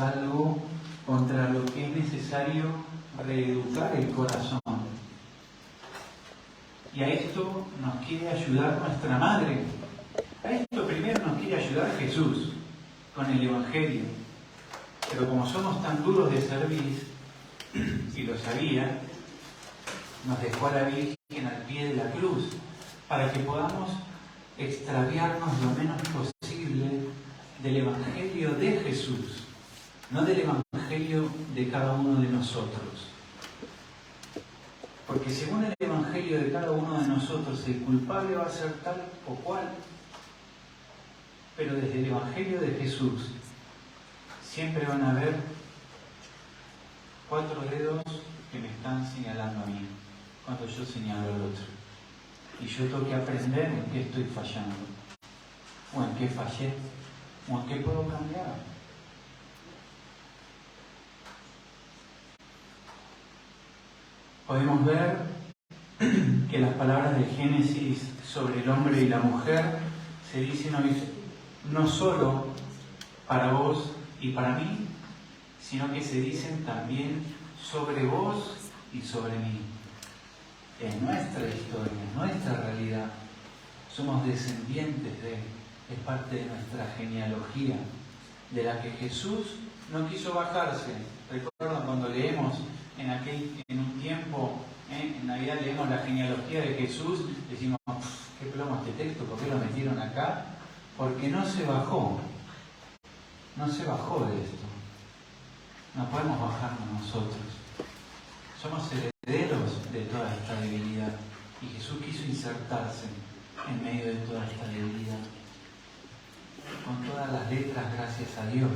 algo contra lo que es necesario reeducar el corazón. Y a esto nos quiere ayudar nuestra Madre. A esto primero nos quiere ayudar Jesús con el Evangelio. Pero como somos tan duros de servir, y lo sabía, nos dejó a la Virgen al pie de la cruz para que podamos extraviarnos lo menos posible del Evangelio de Jesús, no del Evangelio de cada uno de nosotros. Porque según el Evangelio de cada uno de nosotros, el culpable va a ser tal o cual. Pero desde el Evangelio de Jesús siempre van a haber 4 dedos que me están señalando a mí cuando yo señalo al otro. Y yo tengo que aprender en qué estoy fallando, o en qué fallé, o en qué puedo cambiar. Podemos ver que las palabras de Génesis sobre el hombre y la mujer se dicen hoy no solo para vos y para mí, sino que se dicen también sobre vos y sobre mí. Es nuestra historia, es nuestra realidad. Somos descendientes de él, es parte de nuestra genealogía, de la que Jesús no quiso bajarse. Recuerdan cuando leemos en un tiempo, en Navidad leemos la genealogía de Jesús, decimos, qué plomo este texto, ¿por qué lo metieron acá? Porque no se bajó de esto. No podemos bajarnos nosotros. Somos herederos de toda esta debilidad. Y Jesús quiso insertarse en medio de toda esta debilidad. Con todas las letras, gracias a Dios.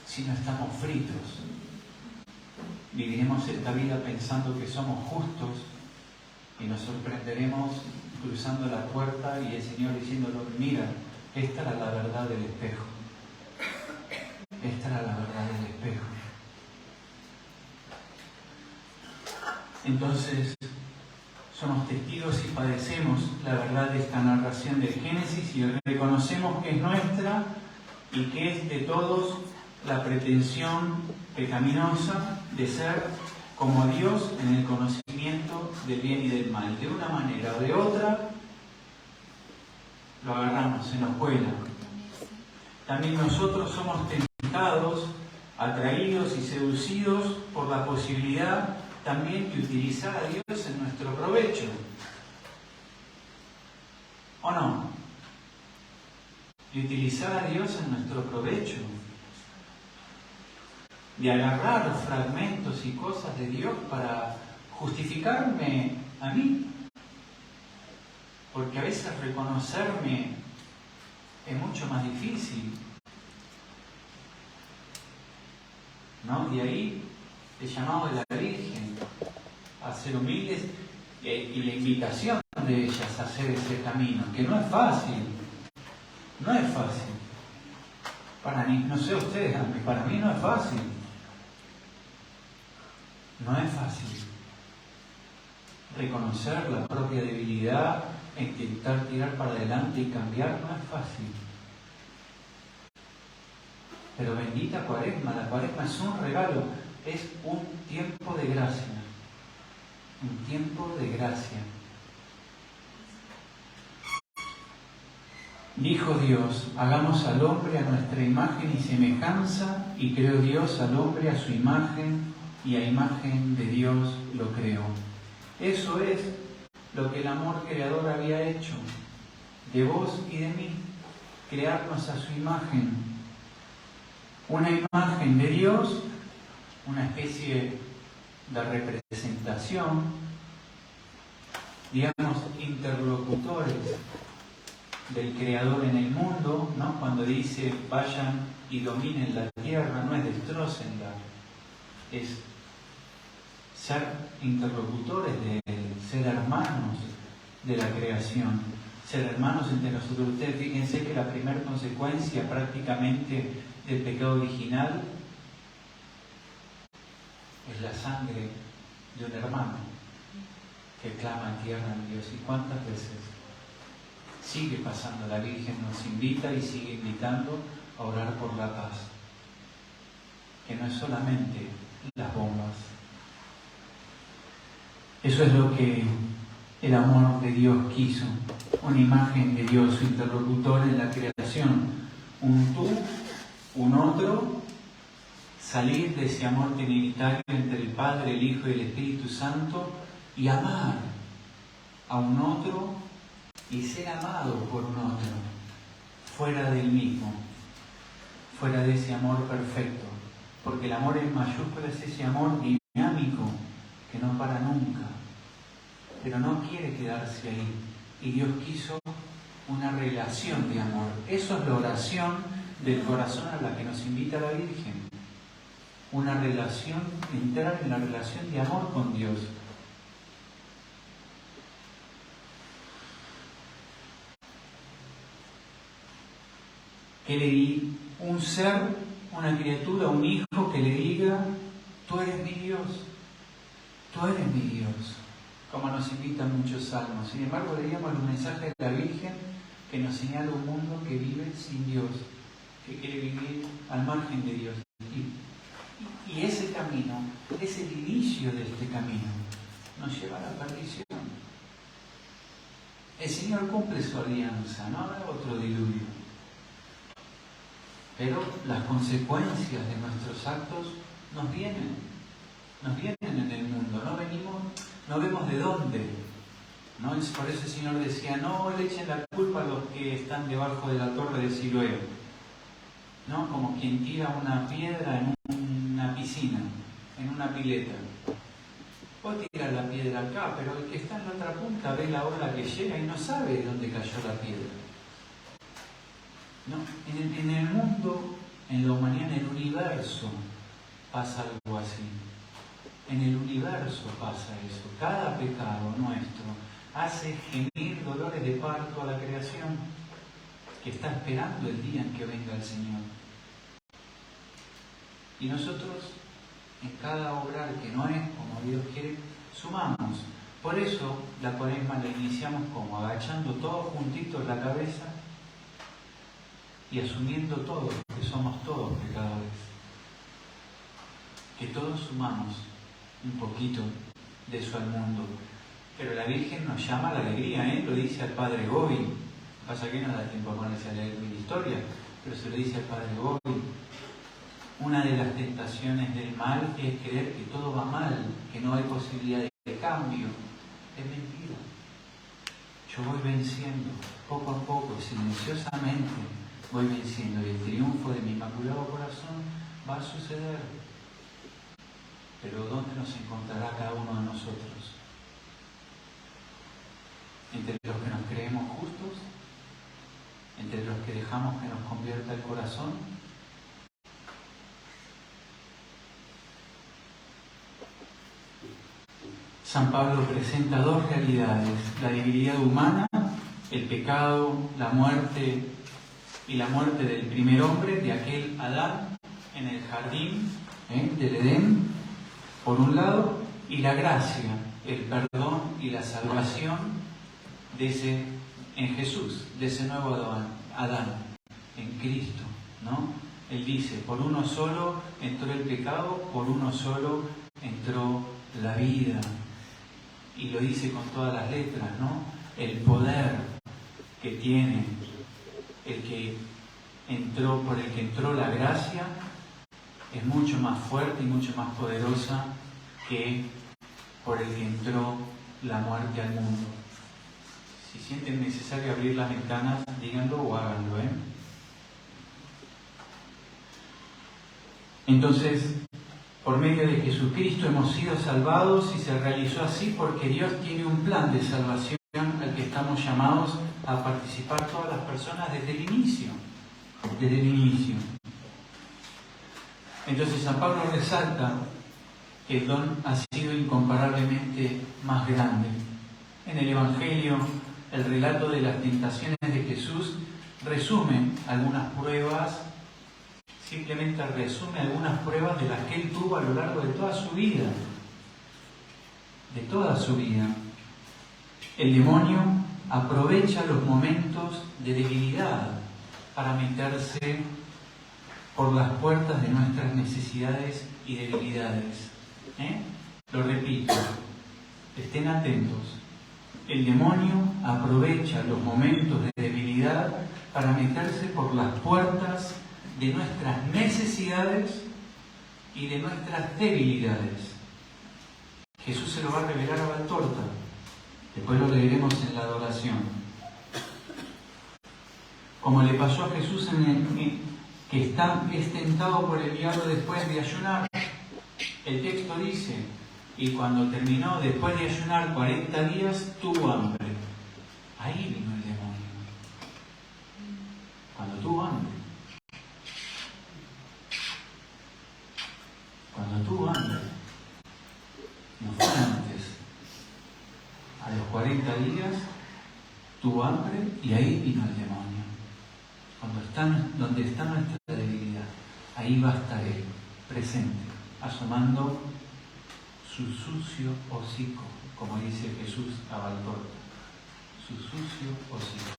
Si no estamos fritos, viviremos esta vida pensando que somos justos y nos sorprenderemos cruzando la puerta y el Señor diciéndonos, mira, esta era la verdad del espejo. Esta era la verdad del espejo. Entonces, somos testigos y padecemos la verdad de esta narración del Génesis y reconocemos que es nuestra y que es de todos la pretensión pecaminosa de ser como Dios en el conocimiento del bien y del mal. De una manera o de otra, lo agarramos, se nos cuela. También nosotros somos tentados, atraídos y seducidos por la posibilidad también de utilizar a Dios en nuestro provecho. ¿O no? De utilizar a Dios en nuestro provecho. De agarrar fragmentos y cosas de Dios para justificarme a mí. Porque a veces reconocerme es mucho más difícil, ¿no? Y ahí el llamado de la Virgen a ser humildes y la invitación de ellas a hacer ese camino, que no es fácil, no es fácil. No sé ustedes, para mí no es fácil. No es fácil. Reconocer la propia debilidad, intentar tirar para adelante y cambiar, no es fácil. Pero bendita Cuaresma, la Cuaresma es un regalo, es un tiempo de gracia. Un tiempo de gracia. Dijo Dios, hagamos al hombre a nuestra imagen y semejanza, y creó Dios al hombre a su imagen, y a imagen de Dios lo creó. Eso es lo que el amor creador había hecho, de vos y de mí, crearnos a su imagen. Una imagen de Dios, una especie de representación, digamos, interlocutores del Creador en el mundo, ¿no? Cuando dice vayan y dominen la tierra, no es destrócenla, es ser interlocutores de él, ser hermanos de la creación, ser hermanos entre nosotros. Ustedes fíjense que la primera consecuencia prácticamente del pecado original es la sangre de un hermano que clama en tierra en Dios. ¿Y cuántas veces sigue pasando? La Virgen nos invita y sigue invitando a orar por la paz. no es solamente las bombas. Eso es lo que el amor de Dios quiso, una imagen de Dios, su interlocutor en la creación, un tú, un otro, salir de ese amor trinitario entre el Padre, el Hijo y el Espíritu Santo y amar a un otro y ser amado por un otro, fuera del mismo, fuera de ese amor perfecto, porque el amor en mayúsculas es ese amor dinámico que no para nunca, pero no quiere quedarse ahí, y Dios quiso una relación de amor. Eso es la oración del corazón a la que nos invita la Virgen, una relación, entrar en la relación de amor con Dios. Un ser, una criatura, un hijo que le diga: tú eres mi Dios, tú eres mi Dios, como nos invitan muchos salmos. Sin embargo, leíamos el mensaje de la Virgen que nos señala un mundo que vive sin Dios, que quiere vivir al margen de Dios. Y ese camino es el inicio de este camino, nos lleva a la perdición. El Señor cumple su alianza, no habrá otro diluvio. Pero las consecuencias de nuestros actos nos vienen en el mundo, no vemos de dónde. ¿No? Es por eso el Señor decía: no le echen la culpa a los que están debajo de la torre de Siloé, ¿no? Como quien tira una piedra en una piscina, en una pileta. Vos tirás la piedra acá, pero el que está en la otra punta ve la ola que llega y no sabe de dónde cayó la piedra. No, en el mundo, en la humanidad, en el universo pasa algo así. En el universo pasa eso. Cada pecado nuestro hace gemir dolores de parto a la creación que está esperando el día en que venga el Señor. Y nosotros, en cada obrar que no es como Dios quiere, sumamos. Por eso la Cuaresma la iniciamos como agachando todos juntitos la cabeza y asumiendo todos, que somos todos pecadores, que todos sumamos un poquito de eso al mundo. Pero la Virgen nos llama a la alegría, lo dice al Padre Gobi. Pasa que no da tiempo a ponerse a leer mi historia, pero se lo dice al Padre Gobi. Una de las tentaciones del mal es creer que todo va mal, que no hay posibilidad de cambio. Es mentira. Yo voy venciendo, poco a poco, silenciosamente, voy venciendo, y el triunfo de mi Inmaculado Corazón va a suceder. Pero ¿dónde nos encontrará cada uno de nosotros? ¿Entre los que nos creemos justos? ¿Entre los que dejamos que nos convierta el corazón? San Pablo presenta dos realidades: la debilidad humana, el pecado, la muerte y la muerte del primer hombre, de aquel Adán en el jardín del Edén, por un lado, y la gracia, el perdón y la salvación en Jesús, de ese nuevo Adán, en Cristo, ¿no? Él dice: por uno solo entró el pecado, por uno solo entró la vida. Y lo dice con todas las letras, ¿no? El poder que tiene por el que entró la gracia es mucho más fuerte y mucho más poderosa que por el que entró la muerte al mundo. Si sienten necesario abrir las ventanas, díganlo o háganlo, Entonces, por medio de Jesucristo hemos sido salvados, y se realizó así porque Dios tiene un plan de salvación al que estamos llamados a participar todas las personas desde el inicio. Entonces San Pablo resalta que el don ha sido incomparablemente más grande. En el Evangelio, el relato de las tentaciones de Jesús resume algunas pruebas, simplemente resume algunas pruebas de las que él tuvo a lo largo de toda su vida. De toda su vida. El demonio aprovecha los momentos de debilidad para meterse por las puertas de nuestras necesidades y debilidades. Lo repito, estén atentos. El demonio aprovecha los momentos de debilidad para meterse por las puertas de nuestras necesidades y de nuestras debilidades. Jesús se lo va a revelar a Valtorta. Después lo leeremos en la adoración. Como le pasó a Jesús que es tentado por el diablo después de ayunar. El texto dice, y cuando terminó, después de ayunar 40 días, tuvo hambre. Ahí vino el demonio. Cuando tuvo hambre. Cuando tuvo hambre. No fue antes. A los 40 días tuvo hambre y ahí vino el demonio. Donde está nuestra debilidad, ahí va a estar Él, presente, asomando su sucio hocico, como dice Jesús a Valtorta. Su sucio hocico.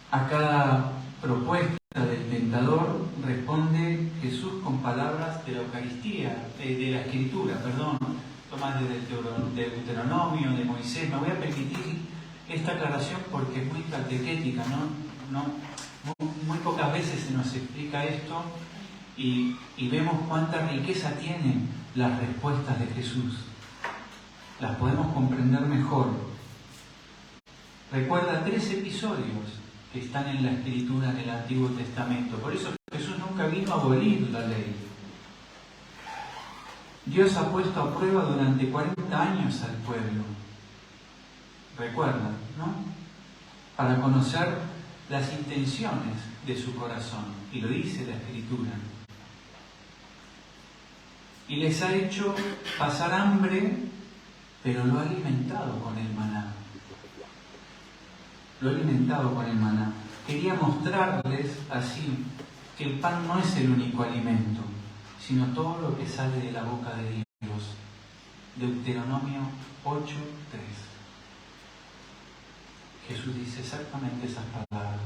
A cada propuesta del tentador responde Jesús con palabras de la Eucaristía, de la Escritura, Tomás del Deuteronomio, de Moisés. Me voy a permitir esta aclaración porque es muy catequética, muy pocas veces se nos explica esto y vemos cuánta riqueza tienen las respuestas de Jesús. Las podemos comprender mejor. Recuerda 3 episodios que están en la Escritura en el Antiguo Testamento. Por eso Jesús nunca vino a abolir la ley. Dios ha puesto a prueba durante 40 años al pueblo. Recuerda, ¿no? Para conocer las intenciones de su corazón. Y lo dice la Escritura. Y les ha hecho pasar hambre, pero lo ha alimentado con el maná. Lo ha alimentado con el maná. Quería mostrarles así que el pan no es el único alimento, sino todo lo que sale de la boca de Dios. Deuteronomio 8:3. Jesús dice exactamente esas palabras.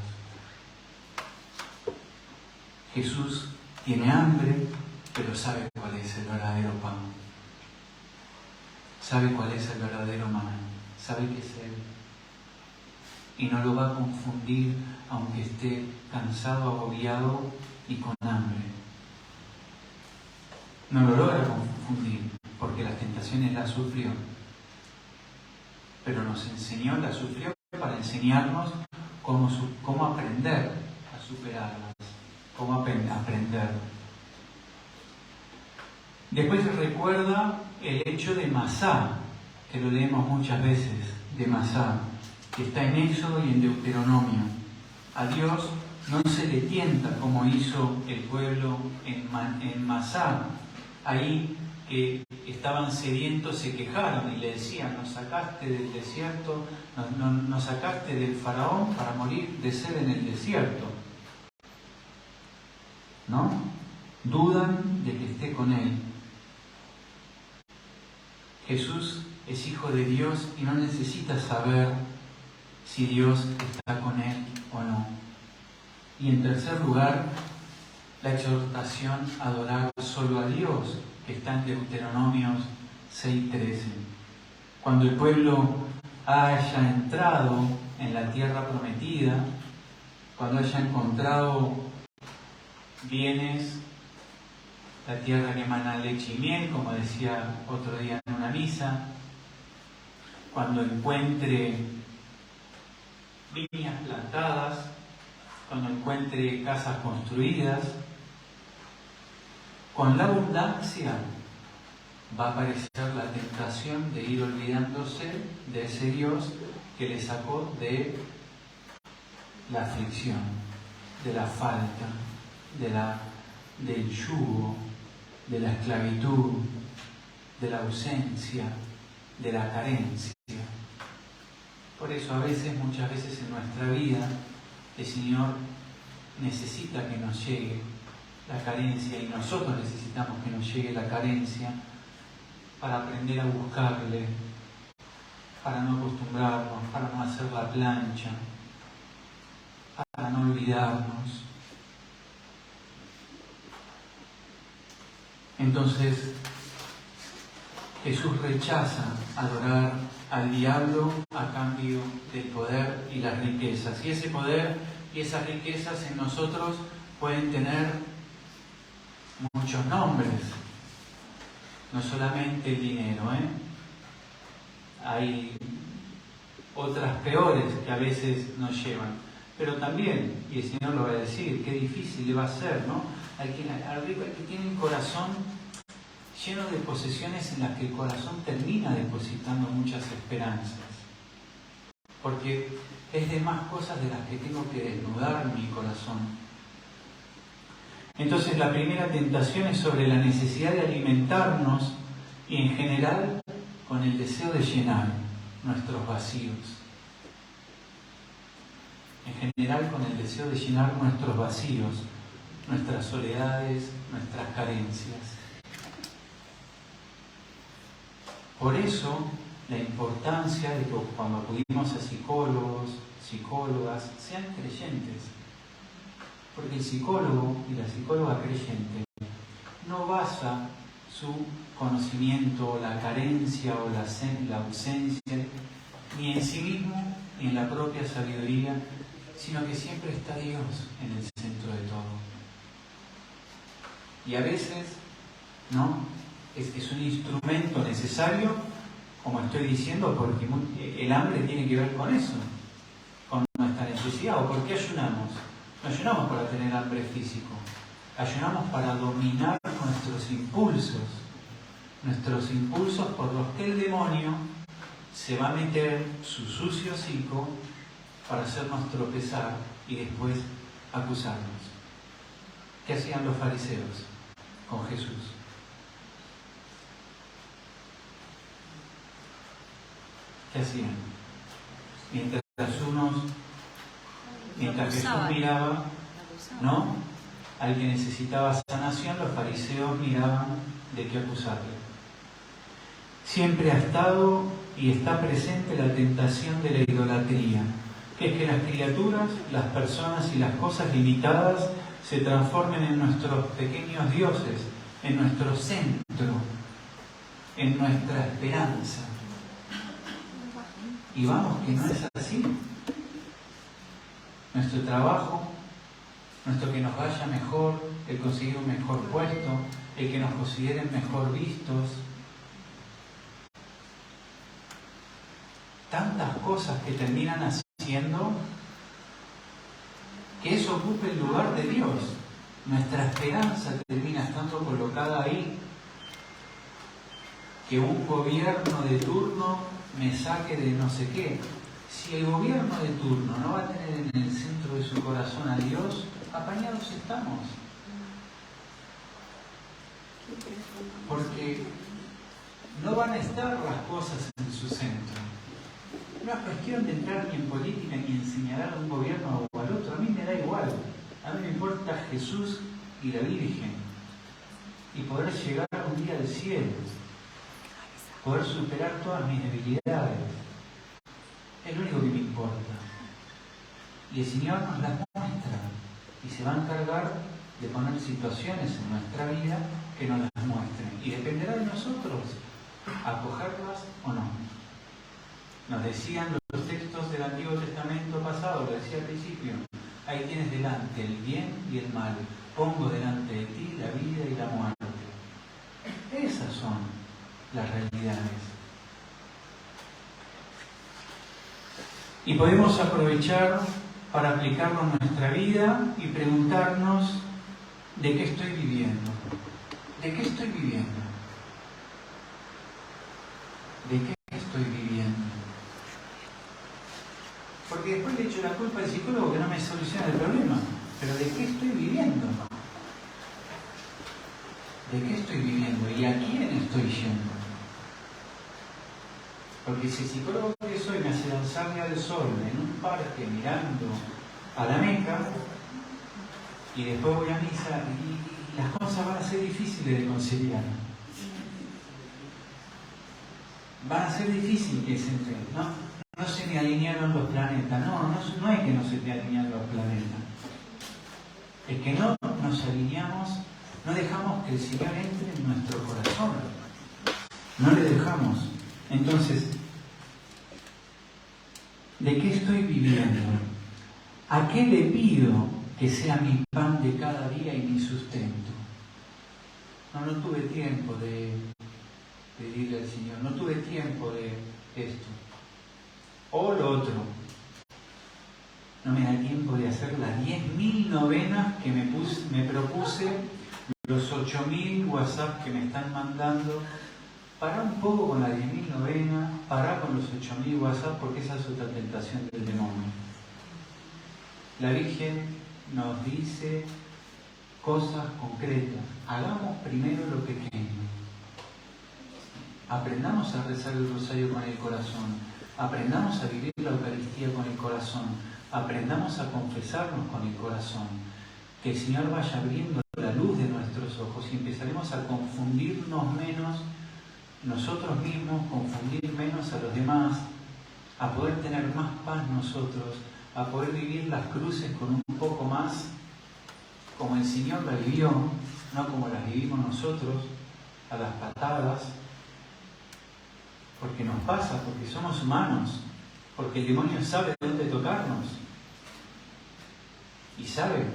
Jesús tiene hambre, pero sabe cuál es el verdadero pan. Sabe cuál es el verdadero maná. Sabe que es Él. Y no lo va a confundir aunque esté cansado, agobiado y con hambre. No lo logra confundir porque las tentaciones las sufrió. Pero nos enseñó, las sufrió para enseñarnos cómo aprender a superarlas, cómo aprender. Después se recuerda el hecho de Masá, que lo leemos muchas veces, de Masá, que está en Éxodo y en Deuteronomio. A Dios no se le tienta como hizo el pueblo en Masá. Ahí que estaban sedientos se quejaron y le decían: nos sacaste del desierto, nos sacaste del faraón para morir de sed en el desierto. ¿No? Dudan de que esté con Él. Jesús es hijo de Dios y no necesita saber si Dios está con Él o no. Y en tercer lugar, la exhortación a adorar solo a Dios, que está en Deuteronomio 6:13. Cuando el pueblo haya entrado en la tierra prometida, cuando haya encontrado bienes, la tierra que emana leche y miel, como decía otro día en una misa, cuando encuentre viñas plantadas, cuando encuentre casas construidas, con la abundancia va a aparecer la tentación de ir olvidándose de ese Dios que le sacó de la aflicción, de la falta, del yugo, de la esclavitud, de la ausencia, de la carencia. Por eso muchas veces en nuestra vida, el Señor necesita que nos llegue la carencia y nosotros necesitamos que nos llegue la carencia para aprender a buscarle, para no acostumbrarnos, para no hacer la plancha, cuidarnos. Entonces, Jesús rechaza adorar al diablo a cambio del poder y las riquezas. Y ese poder y esas riquezas en nosotros pueden tener muchos nombres, no solamente el dinero, Hay otras peores que a veces nos llevan. Pero también, y el Señor lo va a decir, qué difícil le va a ser, ¿no? Al rico, al que tiene un corazón lleno de posesiones en las que el corazón termina depositando muchas esperanzas. Porque es de más cosas de las que tengo que desnudar mi corazón. Entonces la primera tentación es sobre la necesidad de alimentarnos y en general con el deseo de llenar nuestros vacíos. En general con el deseo de llenar nuestros vacíos, nuestras soledades, nuestras carencias. Por eso, la importancia de que cuando acudimos a psicólogos, psicólogas, sean creyentes. Porque el psicólogo y la psicóloga creyente no basa su conocimiento, la carencia o la ausencia, ni en sí mismo, ni en la propia sabiduría, sino que siempre está Dios en el centro de todo. Y a veces, ¿no? Es un instrumento necesario, como estoy diciendo, porque el hambre tiene que ver con eso, con nuestra necesidad. ¿O por qué ayunamos? No ayunamos para tener hambre físico, ayunamos para dominar nuestros impulsos por los que el demonio se va a meter su sucio hocico para hacernos tropezar y después acusarnos. ¿Qué hacían los fariseos con Jesús? ¿Qué hacían? Mientras Jesús miraba, ¿no? Al que necesitaba sanación, los fariseos miraban de qué acusarle. Siempre ha estado y está presente la tentación de la idolatría, que es que las criaturas, las personas y las cosas limitadas se transformen en nuestros pequeños dioses, en nuestro centro, en nuestra esperanza. Y vamos, que no es así. Nuestro trabajo, nuestro que nos vaya mejor, el conseguir un mejor puesto, el que nos consideren mejor vistos. Tantas cosas que terminan haciendo que eso ocupe el lugar de Dios. Nuestra esperanza termina estando colocada ahí. Que un gobierno de turno me saque de no sé qué. Si el gobierno de turno no va a tener en el centro de su corazón a Dios, apañados estamos. Porque no van a estar las cosas en su centro. No es cuestión de entrar ni en política ni en señalar a un gobierno o al otro. A mí me da igual. A mí me importa Jesús y la Virgen. Y poder llegar un día al cielo. Poder superar todas mis debilidades. Es lo único que me importa. Y el Señor nos las muestra. Y se va a encargar de poner situaciones en nuestra vida que nos las muestren. Y dependerá de nosotros acogerlas o no. Nos decían los textos del Antiguo Testamento pasado, lo decía al principio, ahí tienes delante el bien y el mal. Pongo delante de ti la vida y la muerte. Esas son las realidades. Y podemos aprovechar para aplicarlo en nuestra vida y preguntarnos ¿de qué estoy viviendo? ¿De qué estoy viviendo? ¿De qué estoy viviendo? Porque después le echo la culpa al psicólogo que no me soluciona el problema. Pero ¿de qué estoy viviendo? ¿De qué estoy viviendo? ¿Y a quién estoy yendo? Porque si el psicólogo que soy me hace danzarme al sol en un parque mirando a la Meca y después voy a misa y las cosas van a ser difíciles de conciliar. Van a ser difíciles que se entren, ¿no? No se me alinearon los planetas. No es que no se te alinean los planetas. Es que no nos alineamos, no dejamos que el Señor entre en nuestro corazón. No le dejamos. Entonces, ¿de qué estoy viviendo? ¿A qué le pido que sea mi pan de cada día y mi sustento? No tuve tiempo de pedirle al Señor, no tuve tiempo de esto. O lo otro. No me da tiempo de hacer las 10.000 novenas que me propuse, los 8.000 WhatsApp que me están mandando. Pará un poco con las 10.000 novenas, pará con los 8.000 WhatsApp, porque esa es otra tentación del demonio. La Virgen nos dice cosas concretas. Hagamos primero lo pequeño. Aprendamos a rezar el rosario con el corazón. Aprendamos a vivir la Eucaristía con el corazón. Aprendamos a confesarnos con el corazón. Que el Señor vaya abriendo la luz de nuestros ojos y empezaremos a confundirnos menos nosotros mismos, confundir menos a los demás, a poder tener más paz nosotros, a poder vivir las cruces con un poco más como el Señor la vivió, no como las vivimos nosotros, a las patadas, porque nos pasa, porque somos humanos, porque el demonio sabe dónde tocarnos y sabe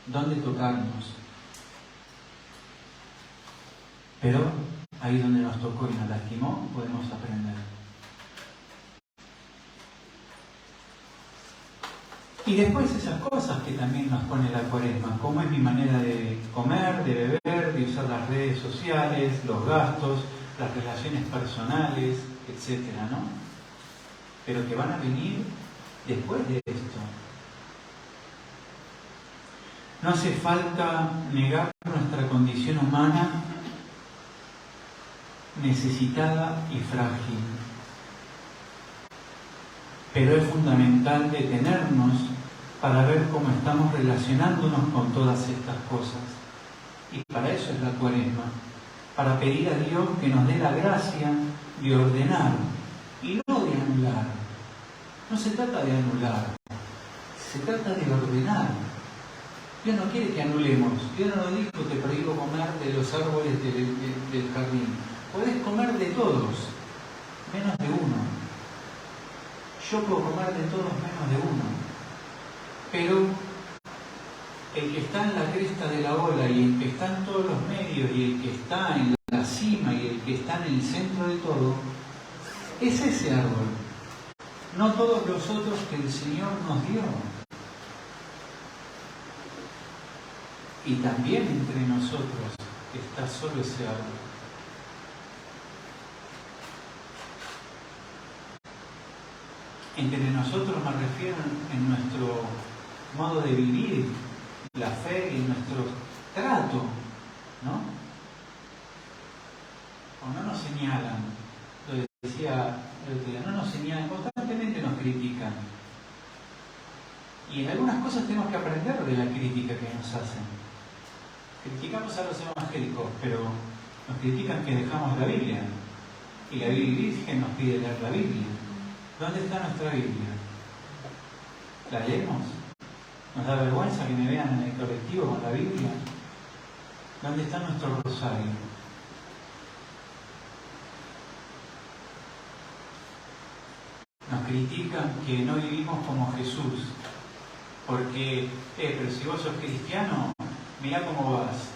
dónde tocarnos. Pero ahí donde nos tocó y nos lastimó, podemos aprender. Y después esas cosas que también nos pone la Cuaresma, cómo es mi manera de comer, de beber, de usar las redes sociales, los gastos, las relaciones personales, etcétera, ¿no? Pero que van a venir después de esto. No hace falta negar nuestra condición humana necesitada y frágil. Pero es fundamental detenernos para ver cómo estamos relacionándonos con todas estas cosas. Y para eso es la Cuaresma, para pedir a Dios que nos dé la gracia de ordenar y no de anular. No se trata de anular, se trata de ordenar. Dios no quiere que anulemos. Dios no nos dijo que prohíbo comer de los árboles del jardín. Podés comer de todos, menos de uno. Yo puedo comer de todos menos de uno. Pero el que está en la cresta de la ola y el que está en todos los medios y el que está en la cima y el que está en el centro de todo, es ese árbol. No todos los otros que el Señor nos dio. Y también entre nosotros está solo ese árbol. Entre nosotros me refiero en nuestro modo de vivir la fe y nuestro trato, ¿no? O no nos señalan, lo decía el otro día, no nos señalan, constantemente nos critican. Y en algunas cosas tenemos que aprender de la crítica que nos hacen. Criticamos a los evangélicos, pero nos critican que dejamos la Biblia. Y la Virgen nos pide leer la Biblia. ¿Dónde está nuestra Biblia? ¿La leemos? ¿Nos da vergüenza que me vean en el colectivo con la Biblia? ¿Dónde está nuestro rosario? Nos critican que no vivimos como Jesús, porque, pero si vos sos cristiano, mirá cómo vas,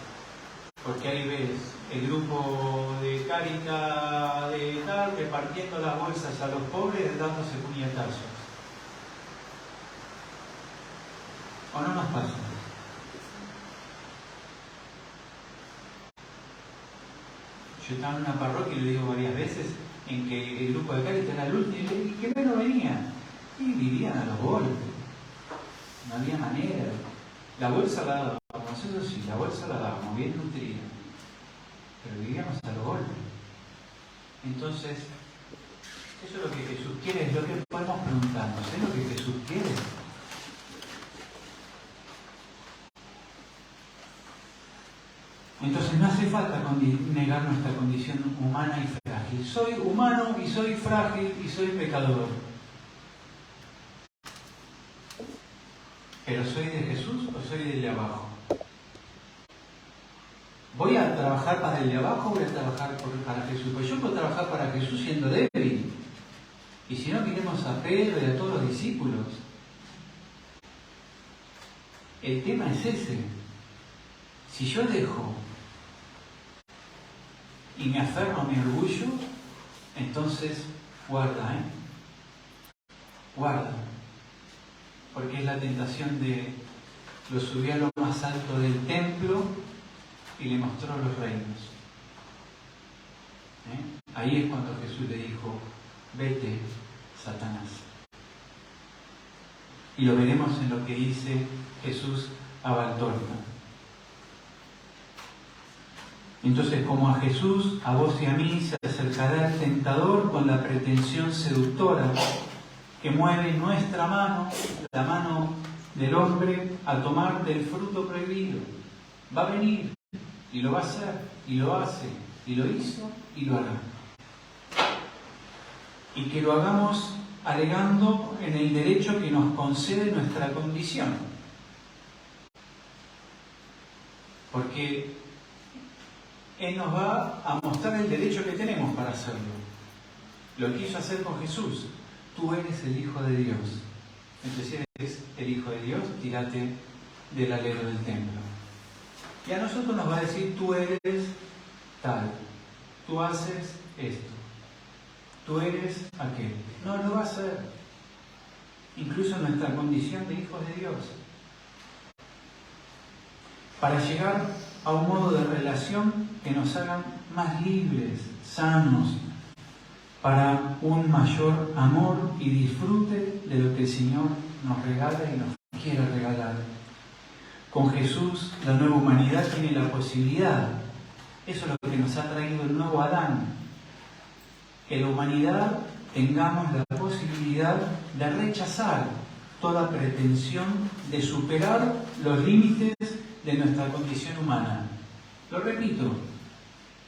porque ahí ves el grupo de Cáritas de tal repartiendo las bolsas a los pobres dándose puñetazos. ¿O no nos pasa? Yo estaba en una parroquia y le digo varias veces en que el grupo de Cáritas era el último y que menos venían. Y vivían a los golpes. No había manera. La bolsa la dábamos, eso sí, la bolsa la dábamos bien nutrida. Pero vivíamos a los golpes. Entonces, eso es lo que Jesús quiere, es lo que podemos preguntarnos, ¿es lo que Jesús quiere? Entonces no hace falta negar nuestra condición humana y frágil. Soy humano y soy frágil y soy pecador. ¿pero soy de Jesús o soy del de abajo? ¿Voy a trabajar para el de abajo o voy a trabajar para Jesús? Pues yo puedo trabajar para Jesús siendo débil. Y si no, miremos a Pedro y a todos los discípulos. El tema es ese. Si yo dejo y me aferro a mi orgullo, entonces guarda, guarda. Porque es la tentación de lo subió a lo más alto del templo y le mostró los reinos. Ahí es cuando Jesús le dijo, vete, Satanás. Y lo veremos en lo que dice Jesús a Valtorta. Entonces, como a Jesús, a vos y a mí, se acercará el tentador con la pretensión seductora que mueve nuestra mano, la mano del hombre, a tomar del fruto prohibido. Va a venir y lo va a hacer, y lo hace, y lo hizo, y lo hará. Y que lo hagamos alegando en el derecho que nos concede nuestra condición. Porque Él nos va a mostrar el derecho que tenemos para hacerlo. Lo quiso hacer con Jesús. Tú eres el Hijo de Dios. Entonces, si eres el Hijo de Dios, tírate del alero del templo. Y a nosotros nos va a decir, tú eres tal, tú haces esto, tú eres aquel. No lo va a hacer. Incluso en nuestra condición de hijos de Dios. Para llegar a un modo de relación que nos hagan más libres, sanos, para un mayor amor y disfrute de lo que el Señor nos regala y nos quiere regalar. Con Jesús, la nueva humanidad tiene la posibilidad, eso es lo que nos ha traído el nuevo Adán, que la humanidad tengamos la posibilidad de rechazar toda pretensión de superar los límites de nuestra condición humana. Lo repito,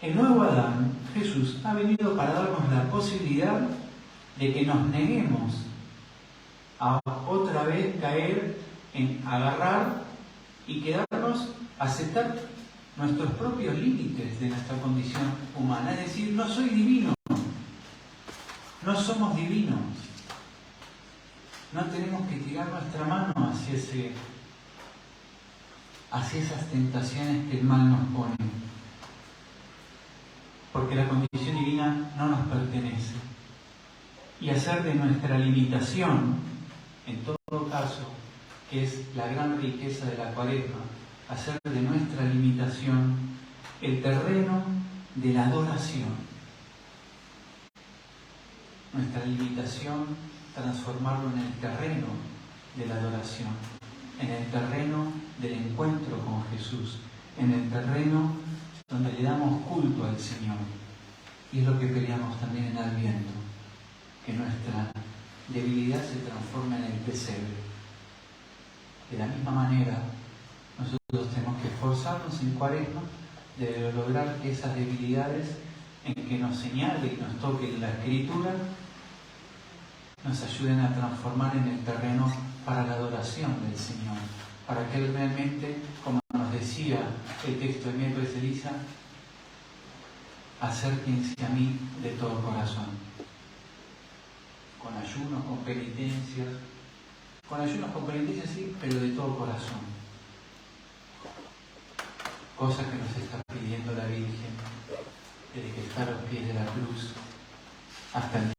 el nuevo Adán, Jesús, ha venido para darnos la posibilidad de que nos neguemos a otra vez caer en agarrar y quedarnos, aceptar nuestros propios límites de nuestra condición humana. Es decir, no soy divino, no somos divinos. No tenemos que tirar nuestra mano hacia esas tentaciones que el mal nos pone. Porque la condición divina no nos pertenece. Y hacer de nuestra limitación, en todo caso, que es la gran riqueza de la Cuaresma, hacer de nuestra limitación el terreno de la adoración. Nuestra limitación, transformarlo en el terreno de la adoración, en el terreno del encuentro con Jesús, en el terreno donde le damos culto al Señor. Y es lo que peleamos también en Adviento, que nuestra debilidad se transforma en el pesebre. De la misma manera, nosotros tenemos que esforzarnos en Cuaresma de lograr que esas debilidades en que nos señale y nos toque la Escritura nos ayuden a transformar en el terreno para la adoración del Señor, para que Él realmente, como nos decía el texto de miércoles de Elisa, acérquense a mí de todo corazón, con ayunos, con penitencias, sí, pero de todo corazón. Cosa que nos está pidiendo la Virgen desde que está a los pies de la cruz hasta el